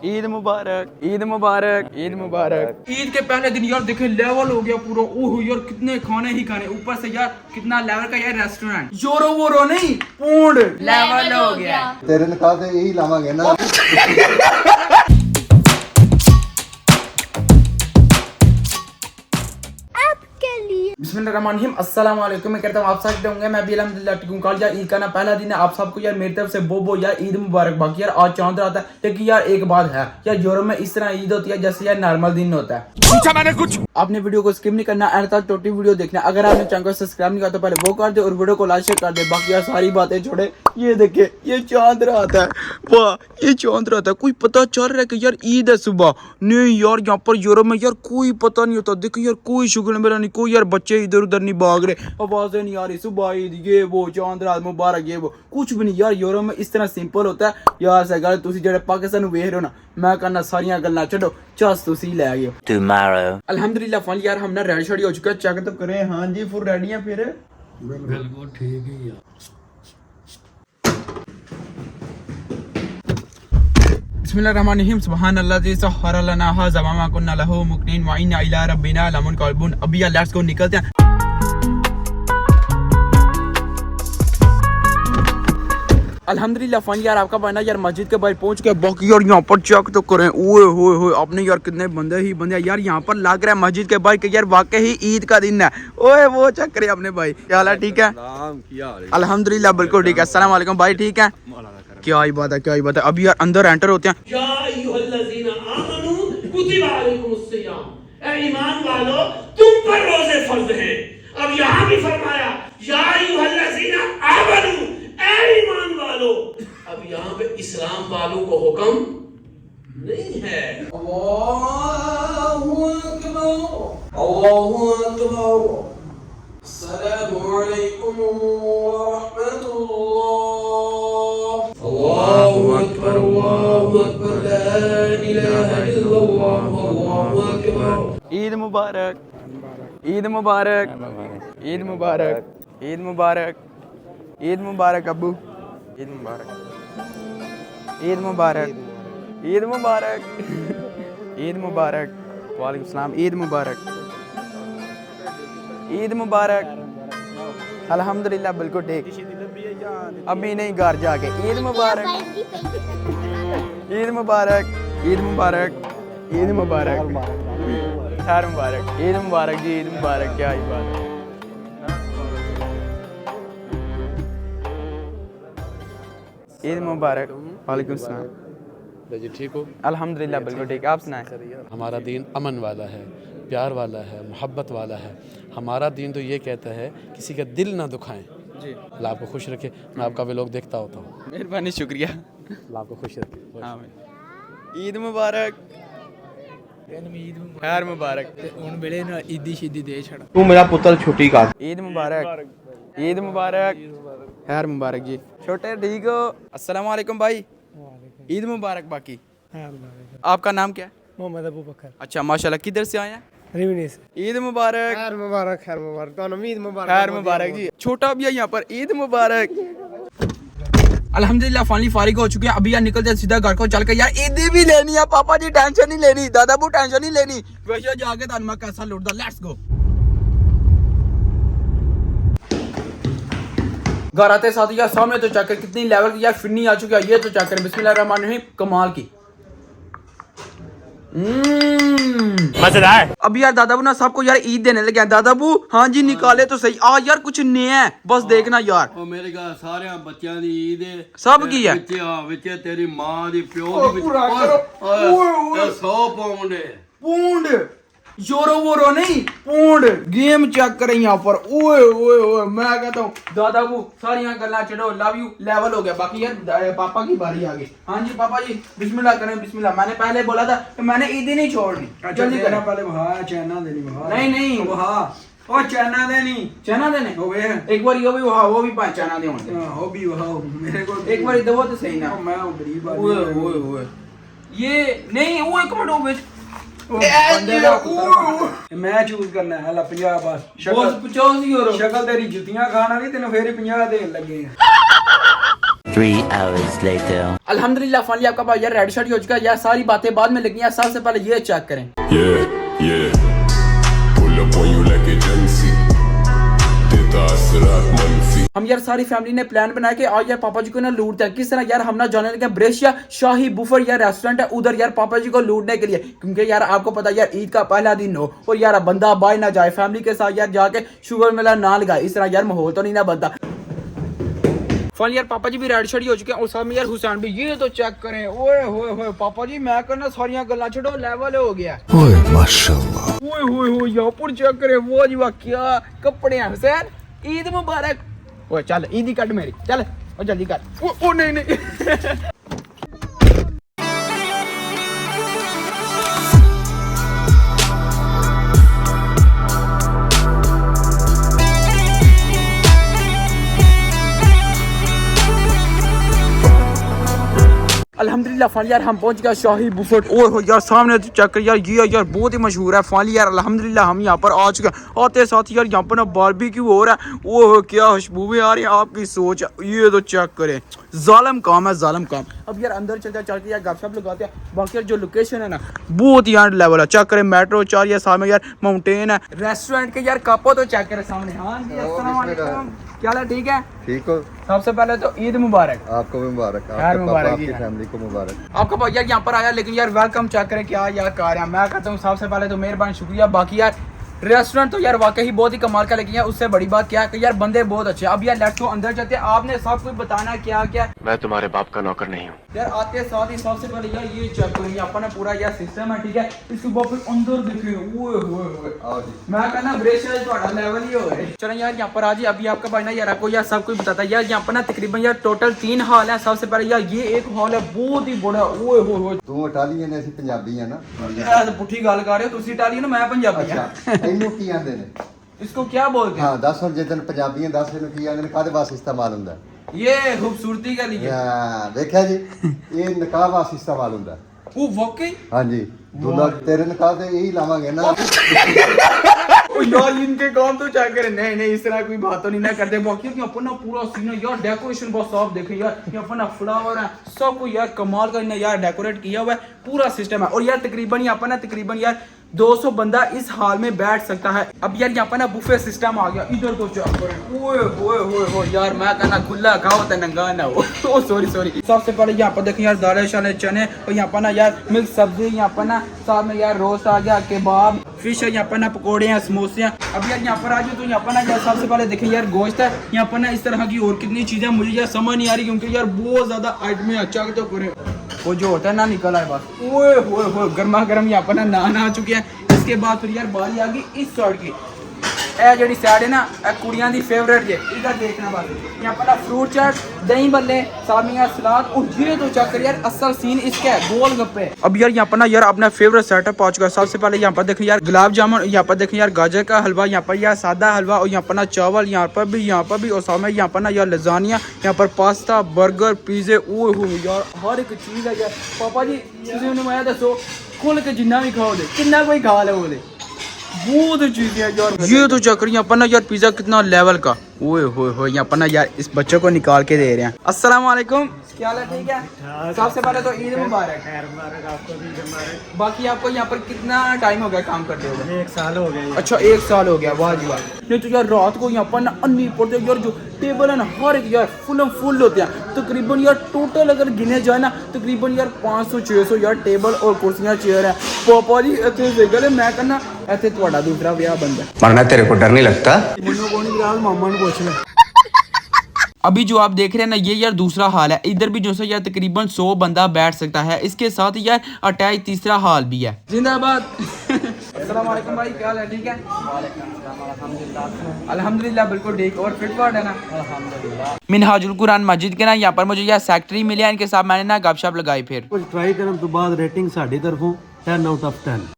ईद मुबारक, ईद मुबारक, ईद मुबारक। ईद के पहले दिन यार देखे लेवल हो गया पूरा। ओह यार कितने खाने ही खाने, ऊपर से यार कितना लेवल का यार रेस्टोरेंट। जोरो वोरो नहीं, पूर्ण लेवल हो गया। तेरे निकाह से यही लावांगे ना। बिस्मिल्लाहिर्रहमानिर्रहीम, अस्सलाम वालेकुम। मैं कहता हूँ आप सब होंगे, मैं भी अल्हम्दुलिल्लाह ठीक हूँ। कल यार ईद का ना पहला दिन है, आप सबको यार मेरी तरफ से बो यार ईद मुबारक। बाकी यार आज चांद आता है, लेकिन यार एक बात है यार, यूरोप में इस तरह ईद होती है जैसे यार नॉर्मल दिन होता है। पूछा मैंने कुछ। आपने वीडियो को स्किप नहीं करना, एंड तक टोटली वीडियो देखना। अगर आपने चैनल को सब्सक्राइब नहीं किया तो पहले वो कर दे और वीडियो को लाइक शेयर कर दे। बाकी यार सारी बातें छोड़े, ये देखे ये चांद रात है, वाह ये चांद रात है। कोई पता चल रहा है कि यार ईद है सुबह? नहीं यार, यहाँ पर यूरोप में यार कोई पता नहीं होता। देखो यार कोई शुक्र मेरा नहीं, कोई यार बच्चे इधर उधर नहीं भाग रहे, आवाजें नहीं आ रही, सुबह ईद ये वो चांद रात मुबारक ये वो, कुछ भी नहीं यार। यूरोप में इस तरह सिंपल होता है यार। से गल तुसी जेड़े पाकिस्तान वेख रहे हो ना, मैं कहना सारियां गल्लां छड्डो, चस तुसी ले गए टुमारो। अल्हम्दुलिल्लाह फाइनली यार हम ना रेडी शेडी हो चुके हैं, चेक तो करें। हाँ जी फुल रेडी हैं फिर। बिल्कुल ठीक ही है। बिस्मिल्लाहिर्रहमानिर्रहीम, सुभान अल्लाह जी सखर लना हाज़ा मा कुन्ना लहू मुक़रिनीन व इन्ना इला रब्बिना लमुनक़लिबून। अभी यार लेट्स गो निकलते हैं। अल्हम्दुलिल्लाह फाइनली यार आपका बना यार मस्जिद के बाहर पहुंच गया। बाकी यार यहाँ पर चेक तो करें, ओए होए होए आपने यार कितने बंदे ही बंदे यार यहाँ पर लग रहा है मस्जिद के बाहर कि यार वाकई ही ईद का दिन है। ओए वो चेक करे अपने भाई, क्या हाल है? ठीक है अल्हम्दुलिल्लाह बिल्कुल ठीक है। अस्सलाम वालेकुम भाई, ठीक है? क्या ही बात है, क्या ही बात है। अभी यार अंदर एंटर होते हैं। ईमान वालों तुम पर रोजे फर्ज हैं। अब यहाँ भी फरमाया या अय्युहल्लज़ीना आमनू, ऐ ईमान वालों। अब यहाँ पे इस्लाम वालों को हुक्म नहीं है। अल्लाहु अकबर, अल्लाहु अकबर, अस्सलामु अलैकुम व रहमतुल्लाह। अल्लाहु अकबर, अल्लाहु अकबर, ला इलाहा इल्लल्लाह, अल्लाहु अकबर। ईद मुबारक, ईद मुबारक, ईद मुबारक, ईद मुबारक, ईद मुबारक अब्बू, ईद मुबारक, ईद मुबारक, ईद मुबारक, ईद मुबारक, वालेकुम सलाम, ईद मुबारक, ईद मुबारक। अल्हम्दुलिल्लाह बिल्कुल ठीक, अभी नहीं घर जाके। ईद मुबारक, ईद मुबारक, ईद मुबारक, ईद मुबारक, खैर मुबारक, ईद मुबारक जी, ईद मुबारक। क्या ही बात है। ईद मुबारक। वालेकुम सलाम जी, ठीक हो? अल्हम्दुलिल्लाह बिल्कुल ठीक। आप सुनाएं। हमारा दीन अमन वाला है, प्यार वाला है, मोहब्बत वाला है। हमारा दीन तो ये कहता है किसी का दिल ना दुखाएं जी। अल्लाह आपको खुश रखे। मैं आपका व्लॉग देखता होता हूँ। मेहरबानी, शुक्रिया। अल्लाह आपको खुश रखे। हाँ ईद मुबारक, खैर मुबारक। तू मेरा पुत्र छुट्टी का। ईद मुबारक, ईद मुबारक, खैर मुबारक जी। छोटे ठीक हो? अस्सलाम वालेकुम भाई, ईद मुबारक। बाकी आपका नाम क्या है? मोहम्मद अबू बकर। अच्छा माशाल्लाह, किधर से आए हैं? रिवनी से। ईद मुबारक, खैर मुबारक, खैर मुबारक, तो ईद मुबारक, खैर मुबारक जी। छोटा भी है यहाँ पर, ईद मुबारक। अल्हम्दुलिल्लाह फाइनली फारिग हो चुके हैं। अभी यार निकलते हैं सीधा घर को चल के। यार ईदी भी लेनी है, पापा जी टेंशन नहीं लेनी, दादा बू टेंशन नहीं लेनी। वैसे जाके तान मैं कैसा लुटदा। Let's go. घर आते साथ यार सामने तो चेक कर कितनी लेवल की यार फिरनी आ चुकी है। ये तो चेक करें, बिस्मिल्लाहिर्रहमानिर्रहीम, कमाल की। मजेदार। अब यार दादा बू ना सबको यार ईद देने लगे हैं। दादा बू हाँ जी निकाले तो सही। आ यार कुछ नया है, बस देखना यार। ओ मेरे घर सारे बच्चों दी ईद है, सब की है। विच तेरी मां दी प्यो दी 100 पाउंड है। पूंड यूरो वोरो नहीं, पूंड। गेम चेक करें यहाँ पर। ओए ओए ओए, मैं कहता हूँ दादा बू सारियां गल्लां छड़ो, लव यू लेवल हो गया। बाकी यार पापा की बारी आ गई। हाँ जी पापा जी बिस्मिल्लाह करें, बिस्मिल्लाह। मैंने पहले बोला था कि मैंने ईद ही नहीं छोड़नी। जल्दी करना पहले। वहा चाइना देनी, वहा नहीं नहीं वहा ओ चाइना देनी, चना देने हो गए एक बार यो भी वो भी 5 चना दे होंगे। हो भी वहा मेरे को एक बार दो तो सही ना। मैं गरीब ओए आदमी। ओए ओए ये नहीं, वो एक मिनट वो मैं चूज करना है 50 बस। बस 50 यूरो। शक्ल तेरी जुतियां खाना नहीं, तेन फिर 50 देन लगे। 3 hours later. अल्हम्दुलिल्लाह फाइनली आपका भाई यार रेड शर्ट हो चुका है यार। सारी बातें बाद में लगी हैं, सबसे पहले ये चेक करें। Yeah. Pull up on you like agency. देता असरात मनफी। हम यार सारी फैमिली ने प्लान बनाया कि आज यार पापा जी को ना लूटते हैं। किस तरह यार हम ना जाने लगे ब्रेशिया शाही बुफर यार रेस्टोरेंट है, उधर यार पापा जी को लूटने के लिए। क्योंकि यार आपको पता है यार ईद का पहला दिन हो और यार बंदा बाहर ना जाए, फैमिली के साथ यार जाके शुगर मेला ना लगाए, इस तरह यार माहौल तो नहीं ना बनता। फाइनली यार पापा जी भी रेड शर्ट हो चुके हैं और साथ में यार हुसैन भी। ये तो चेक करें, ओए होए होए पापा जी मैं करना सारियां गल्ला छोड़ो, लेवल हो गया। ओए माशाल्लाह। ओए होए होए यहाँ पर चेक करें, वो जी वाह क्या कपड़े हैं हुसैन, ईद मुबारक। ओए चल ईद ही कट मेरी, चल ओ जल्दी कर। ओ नहीं नहीं अल्हम्दुलिल्लाह फाइनली यार हम पहुंच गए शाही बुफेट। ओए हो यार सामने तो चेक कर यार, ये यार बहुत ही मशहूर है। फाइनली यार अल्हम्दुलिल्लाह हम यहाँ पर आ चुके हैं। आते साथ यार यहाँ पर ना बारबेक्यू हो रहा है। ओह क्या खुशबू आ रही है, आपकी सोच है। ये तो चेक करें, जालिम काम है जालिम काम। अब यार अंदर चलते चल के यार गपशप लगाते हैं। बाकी यार जो लोकेशन है ना बहुत यार लेवल है। चेक करें मेट्रो 4 या सामने यार माउंटेन है। रेस्टोरेंट के यार कपो तो चेक करें सामने। हाँ जी अस्सलाम वालेकुम, क्या हाल है, ठीक है? ठीक हो? सबसे पहले तो ईद मुबारक। आपको भी मुबारक, यार आपके पापा मुबारक आपकी ही। फैमिली को मुबारक। आपका भाई यार यहाँ पर आया, लेकिन यार वेलकम चेक करें क्या यार कार है। मैं कहता हूँ सबसे पहले तो मेहरबान शुक्रिया। बाकी यार रेस्टोरेंट तो यार वाकई बहुत ही कमाल का, लेकिन यार उससे बड़ी बात क्या है कि यार बंदे बहुत अच्छे। अब यार लेट्स गो अंदर चलते हैं। आपने सब कुछ बताना क्या क्या। मैं तुम्हारे बाप का नौकर नहीं हूँ। यार आते साथ ही सबसे पहले यार ये चेक करेंगे अपना पूरा यार सिस्टम है, ठीक है। इसके बाद फिर अंदर देखेंगे। ओए होए होए आओ जी। मैं कहना ब्रेशिया थोड़ा लेवल ही हो गए। चलो यार यहाँ पर आज अभी आपका भाई ना यार आपको यार सब कुछ बताता है। यार यहाँ पर ना तकरीबन यार टोटल 3 हॉल है। सबसे पहले यार ये एक हॉल है बहुत ही बड़ा। ओए होए होए तू इटालियन है, ਅਸੀਂ ਪੰਜਾਬੀ ਆ ना। यार पुठी गाल कर रहे हो तुसी इटालियन, मैं पंजाबी अच्छा हां। ਇਹਨੂੰ ਕੀ ਆਂਦੇ ਨੇ? इसको क्या बोलते हैं? ਹਾਂ ਦੱਸ ਹੁਣ ਜਦੋਂ ਪੰਜਾਬੀਆਂ ਦੱਸ ਇਹਨੂੰ ਕੀ ਆਂਦੇ ਨੇ, ਕਾਹਦੇ ਵਾਸਤੇ ਇਸਤੇਮਾਲ ਹੁੰਦਾ ਹੈ? ये खूबसूरती के लिए। ਹਾਂ ਦੇਖਿਆ ਜੀ, ਇਹ ਨਿਕਾਹ ਵਾਸਤੇ ਇਸਤੇਮਾਲ ਹੁੰਦਾ ਹੈ। वो वाकई ਹਾਂਜੀ दूल्हा तेरे निकाह ਤੇ ਇਹੀ ਲਾਵਾਂਗੇ ਨਾ। ओ यार इनके काम तो चेक करें। नहीं नहीं इस तरह कोई बात तो नहीं ना करते। बाकी कि अपना पूरा सीन है यार, डेकोरेशन बहुत साफ देखें यार, ये अपना फ्लावर है सब को यार कमाल का इन्हें यार डेकोरेट किया हुआ है, पूरा सिस्टम है। और यार तकरीबन यहाँ पर ना तकरीबन यार 200 बंदा इस हॉल में बैठ सकता है। अब यार यहाँ पर ना बुफे सिस्टम आ गया। इधर तो चेक करें, ओए होए होए होए यार मैं कहना खुला खाओ तो नंगा ना हो। ओ सॉरी सबसे पहले यहाँ पर देखें यार दाल शाले चने, और यहाँ पर ना यार मिक्स सब्जी, यहाँ पर ना साथ में यार रोस्ट आ गया, केबाब, फिश है, यहाँ पर ना पकौड़े हैं, समोसे हैं। अब यार यहाँ पर आ जाओ तो यहाँ पर ना यार सबसे पहले देखें यार गोश्त है। यहाँ पर ना इस तरह की और कितनी चीजें मुझे यार समझ नहीं आ रही, क्योंकि यार बहुत ज्यादा आइटम है। अच्छा तो करें वो जो होता है ना निकल आए बस। ओए होए होए गर्मा गर्म यहाँ पर ना नान आ चुके हैं। इसके बाद फिर यार बारी आ गई इस साइड की। ए जड़ी साइड है ना कुड़ियां दी फेवरेट जे, इधर देखना बस। यहाँ पर ना फ्रूट चाट, दही बल्ले, सामिया सलाद, और ये तो चेक कर यार असल सीन इसका है गोल गप्पे। अब यार यहाँ पर ना यार अपना फेवरेट सेटअप आ चुका है। सबसे पहले यहाँ पर देखें यार गुलाब जामुन, यहाँ पर देखें यार गाजर का हलवा, यहाँ पर यार सादा हलवा, और यहाँ पर ना चावल, यहाँ पर भी, और सामने यहाँ पर ना यार लजानिया, यहाँ पर पास्ता, बर्गर, पिज़्ज़े। ओए हो यार हर एक चीज़ है यार। पापा जी तुझे मैं दसो खुल के जिन्ना भी खाओ दे, किन्ना कोई खा लो बोले, बहुत चीज़ें यार। ये तो चक्कर यहाँ पर ना यार पिज़्ज़ा कितना लेवल का। ओए होए यहाँ पर ना यार इस बच्चे को निकाल के दे रहे हैं। अस्सलाम वालेकुम, क्या हाल है, ठीक है? सबसे पहले तो ईद मुबारक। खैर मुबारक आपको भी मुबारक। बाकी आपको यहाँ पर कितना टाइम हो गया काम करते हुए? 1 साल हो गया। अच्छा 1 साल हो गया, वाह जी वाह। नहीं तो यार रात को यहाँ पर ना अन्नी पड़ते यार, जो टेबल है ना हर एक यार फुल होते हैं। तकरीबन यार टोटल अगर गिने जाए ना तकरीबन यार 500-600 यार टेबल और कुर्सियाँ चेयर है। पापा जी इतने गले मैं कहना ऐसे थोड़ा दूसरा ब्याह बंदा वरना तेरे को डर नहीं लगता? मुन्नू को नहीं ब्याह मामा ने पूछ ले। अभी जो आप देख रहे हैं ना ये यार दूसरा हाल है। इधर भी जो है यार तकरीबन 100 बंदा बैठ सकता है। इसके साथ यार अटैच तीसरा हाल भी है। जिंदाबाद। अस्सलाम वालेकुम भाई, क्या हाल है, ठीक है? अल्हम्दुलिल्लाह बिल्कुल ठीक। और फिट फाट है ना? अल्हम्दुलिल्लाह। मिनहाजुल कुरान मस्जिद के ना यहाँ पर मुझे यार सेक्रेटरी मिले हैं, इनके साथ मैंने ना गपशप लगाई। फिर कुछ ट्राई करने तो बाद रेटिंग साडी तरफों 10 आउट ऑफ 10।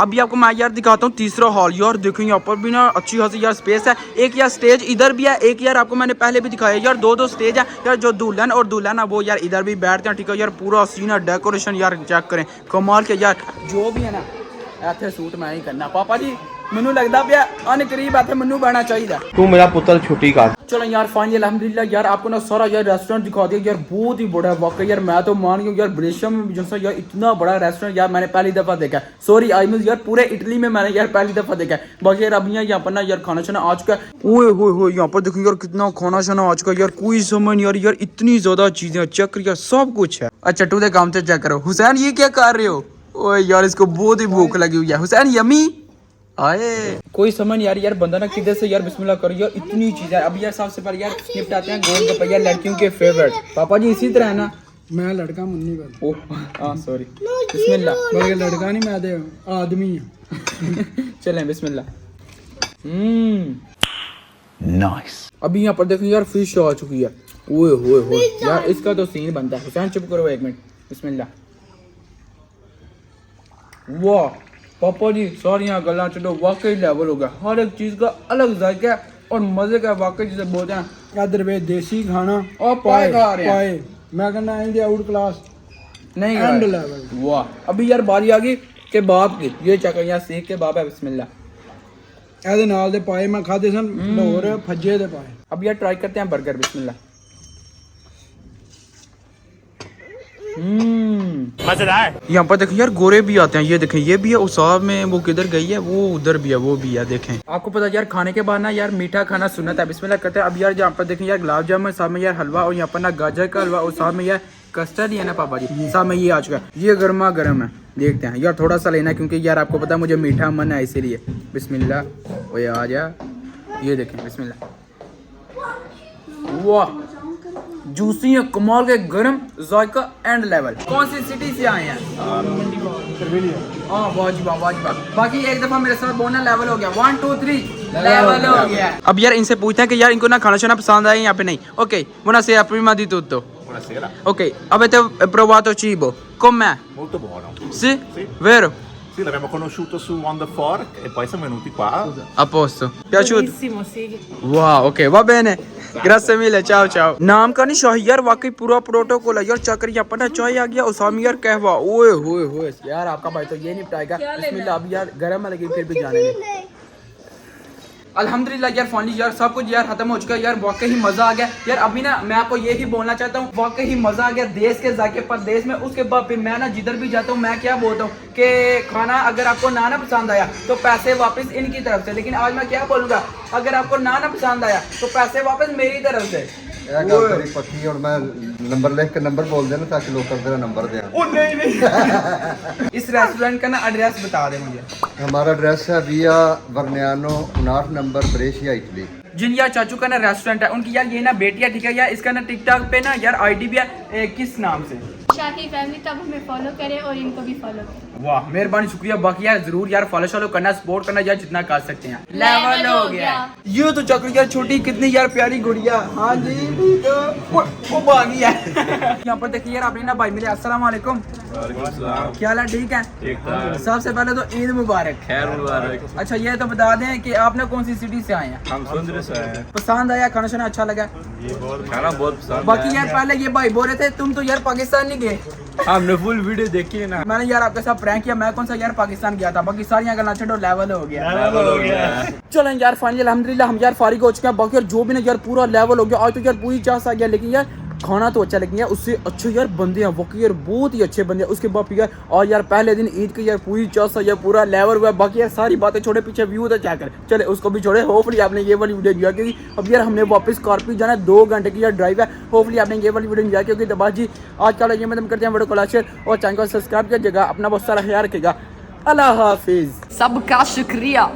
अभी आपको मैं यार दिखाता हूँ तीसरा हॉल। यार देखो यहाँ पर भी ना अच्छी खासी यार स्पेस है। एक यार स्टेज इधर भी है, एक यार आपको मैंने पहले भी दिखाया यार 2 स्टेज है यार। जो दुल्हन और दुल्हन है वो यार इधर भी बैठते हैं, ठीक है यार। पूरा सीन है, डेकोरेशन यार चेक करें कमाल के यार। जो भी है ना ਇੱਥੇ ਸੂਟ ਮੈਂ ਹੀ ਕਰਨਾ ਪਾਪਾ ਜੀ ਮੈਨੂੰ ਲੱਗਦਾ ਪਿਆ ਅਨ ਕਰੀਬ ਇੱਥੇ ਮੈਨੂੰ ਬਹਿਣਾ ਚਾਹੀਦਾ तू मेरा पुत्र छुट्टी कर चलो यार फाइनली अल्हम्दुलिल्लाह यार आपको ना सारा यार रेस्टोरेंट दिखा दिया यार बहुत ही बड़ा है वाकई यार मैं तो मान गया यार ब्रेशिया में जैसा यार इतना बड़ा रेस्टोरेंट यार मैंने पहली दफ़ा देखा है सॉरी आई मीन यार पूरे इटली में मैंने यार पहली दफ़ा देखा है बाकी यार अभी यहाँ पर ना यार खाना शाना आ चुका है ओए होए यहाँ पर देखो यार कितना खाना शाना आ चुका है यार कोई समझ नहीं यार इतनी ज़्यादा चीज़ें चेक कर यार सब कुछ है अच्छा टू दे काम से चेक करो हुसैन ये क्या कर रहे हो ओए यार इसको बहुत ही भूख लगी हुई है हुसैन यमी आए कोई समझ नहीं यार यार बंदा ना किधर से यार बिस्मिल्लाह करो यार इतनी चीज़ है अब यार सबसे पहले यार निपटाते हैं गोलगप्पे यार लड़कियों के फेवरेट पापा जी इसी तरह है ना मैं लड़का मुन्नी बल ओह हाँ सॉरी बिस्मिल्लाह बल्कि लड़का नहीं मैं तो आदमी हूँ चलें बिस्मिल्लाह नाइस अभी यहाँ पर देखो यार फिश आ चुकी है ओए होए होए यार इसका तो सीन बनता है हुसैन चुप करो एक मिनट बिस्मिल्लाह वाह पापा जी सारी यहाँ गला चलो वाकई लेवल हो गया हर एक चीज़ का अलग जायका है और मज़े का वाकई जिसे बोलते हैं इधर वे देसी खाना और पाए खा रहे हैं पाए मैं कहना है आउट क्लास नहीं एंड लेवल वाह अभी यार बारी आ गई कबाब की ये चक्कर यहाँ सीख कबाब है बिस्मिल्लाह ਇਹਦੇ ਨਾਲ ਦੇ ਪਾਏ ਮੈਂ ਖਾਦੇ ਸਨ ਲਾਹੌਰ ਫੱਜੇ ਦੇ ਪਾਏ अब यार ट्राई करते हैं बर्गर बिस्मिल्लाह मजेदार यहाँ पर देखें यार गोरे भी आते हैं ये देखें ये भी है उस साहब में वो किधर गई है वो उधर भी है वो भी है देखें आपको पता यार खाने के बाद ना यार मीठा खाना सुन्नत है बिस्मिल्लाह करते हैं अब यार यहाँ पर देखें यार गुलाब जामुन साथ में यार हलवा और यहाँ पर ना गाजर का हलवा और साथ में यार कस्टर्ड ही है ना पापा जी साथ में ये आ चुका है ये गर्मा गर्म है देखते हैं यार थोड़ा सा लेना क्योंकि यार आपको पता है मुझे मीठा मन है इसीलिए बिस्मिल्लाह वो आ जा ये देखें बिस्मिल्लाह वाह जूसी है कमाल के गरम जायका एंड लेवल कौन सी सिटी से आए हैं हाँ वाजिबा बाकी एक दफा मेरे साथ बोलना लेवल हो गया 1 2 3 लेवल हो गया अब यार इनसे पूछते हैं कि यार इनको ना खाना शाना पसंद आया यहाँ पे नहीं okay buonasera prima di tutto Buonasera. ok avete provato cibo com'è Molto buono. sì vero Sì, l'abbiamo conosciuto su On The Fork e poi siamo venuti qua. a posto piaciuto Buonissimo, sì. वाह okay वाह बहने Grasse मिले चाओ चाओ नाम का नहीं शाही यार वाकई पूरा प्रोटोकॉल है यार चक्कर यहाँ पर ना चाय आ गया उसामी यार कहवा ओए होए होए यार आपका भाई तो ये निपटाएगा बिस्मिल्लाह अभी यार गरम है लेकिन फिर भी जाने दे अल्हम्दुलिल्लाह यार फाइनली यार सब कुछ यार खत्म हो चुका है यार वाकई ही मजा आ गया यार अभी ना मैं आपको ये ही बोलना चाहता हूँ वाकई ही मजा आ गया देश के जाके परदेश में उसके बाद फिर मैं ना जिधर भी जाता हूँ मैं क्या बोलता हूँ कि खाना अगर आपको ना पसंद आया तो पैसे वापस इनकी तरफ से लेकिन आज मैं क्या बोलूँगा अगर आपको ना पसंद आया तो पैसे वापस मेरी तरफ से ਇਹ ਗੱਲ ਤੇਰੀ ਪੱਕੀ ਹੁਣ ਮੈਂ ਨੰਬਰ ਲਿਖ ਕੇ ਨੰਬਰ ਬੋਲ ਦੇਣਾ ਤਾਂ ਕਿ ਲੋਕਾਂ ਤੇਰਾ ਨੰबर दें ओ नहीं इस रेस्टोरेंट का ना एड्रेस बता दे मुझे हमारा एड्रेस है विया वर्नियानो 59 नंबर ब्रेशिया इटली जिन यार चाचू का ना रेस्टोरेंट है उनकी यार ये ना बेटी है ठीक है यार इसका ना टिकटॉक पे ना यार आईडी भी है किस नाम से शाकी फैमिली तब हमें फॉलो करें और इनको भी फॉलो करें वाह मेहरबानी शुक्रिया बाकी यार जरूर यार फॉलो शॉलो करना सपोर्ट करना यार जितना कर सकते हैं लेवल हो गया ये तो चक्र यार छोटी कितनी यार प्यारी गुड़िया हाँ जी वो भागी है यहाँ पर देखिए यार आपने ना भाई मिले अस्सलाम वालेकुम क्या हाल है ठीक है सबसे पहले तो ईद मुबारक खैर मुबारक। अच्छा ये तो बता दें कि आपने कौन सी सिटी से आए हैं हम सुंदर से आए हैं। पसंद आया खाना शाना अच्छा लगा खाना बहुत पसंद बाकी यार पहले ये भाई बोल रहे थे तुम तो यार पाकिस्तान नहीं गए हमने फुल वीडियो देखी है ना। मैंने यार आपके साथ प्रैंक किया मैं कौन सा यार पाकिस्तान गया था बाकी सारी गल्ला छो लेवल हो गया चलें यार फाइनली अल्हम्दुलिल्लाह हम यार फारिग हो चुके हैं बाकी यार जो भी ना यार पूरा लेवल हो गया आज तो यार पूरी चास आ गया लेकिन यार खाना तो अच्छा लग गया उससे अच्छे यार बंदे हैं वाकई यार बहुत ही अच्छे बंदे हैं उसके बाद यार और यार पहले दिन ईद की यार पूरी चास यार पूरा लेवल हुआ बाकी यार सारी बातें छोड़े पीछे व्यू था क्या कर चले उसको भी छोड़े होपफुली आपने ये वाली वीडियो एंजॉय की अब यार हमने वापस स्कॉर्पियो जाना 2 घंटे की यार ड्राइव है होपफुली आपने ये वाली वीडियो एंजॉय की तो बस जी आज का ये मतलब करते हैं वीडियो को लाइक शेयर और चैनल को सब्सक्राइब कीजिएगा अपना बहुत सारा ख्याल रखिएगा अल्लाह हाफिज सबका शुक्रिया।